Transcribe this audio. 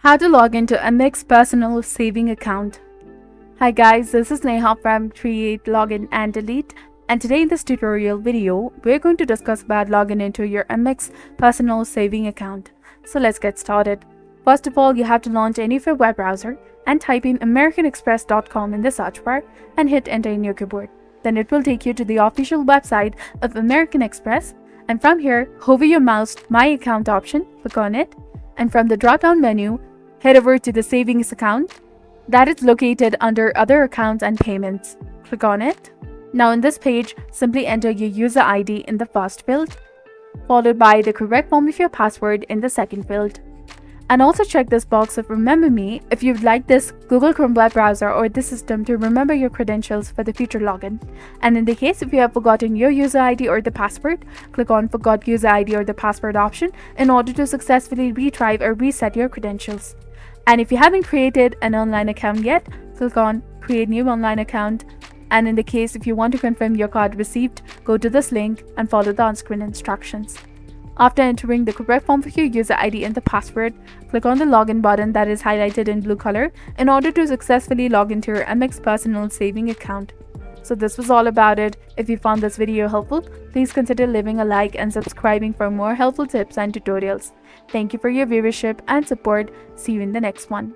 How to log into Amex personal saving account. Hi guys, this is Neha from Create, Login and Delete, and today in this tutorial video, we're going to discuss about logging into your Amex personal saving account. So let's get started. First of all, you have to launch any of your web browser and type in americanexpress.com in the search bar and hit enter in your keyboard. Then it will take you to the official website of American Express, and from here, hover your mouse to My Account option, click on it, and from the drop-down menu, head over to the savings account that is located under Other Accounts and Payments. Click on it. Now in this page, simply enter your user ID in the first field, followed by the correct form of your password in the second field. And also check this box of Remember Me if you'd like this Google Chrome web browser or this system to remember your credentials for the future login. And in the case if you have forgotten your user ID or the password, click on Forgot User ID or the Password option in order to successfully retrieve or reset your credentials. And if you haven't created an online account yet, click on Create New Online Account. And in the case if you want to confirm your card received, go to this link and follow the on-screen instructions. After entering the correct form for your user ID and the password, click on the login button that is highlighted in blue color in order to successfully log into your Amex personal saving account. So this was all about it. If you found this video helpful, please consider leaving a like and subscribing for more helpful tips and tutorials. Thank you for your viewership and support. See you in the next one.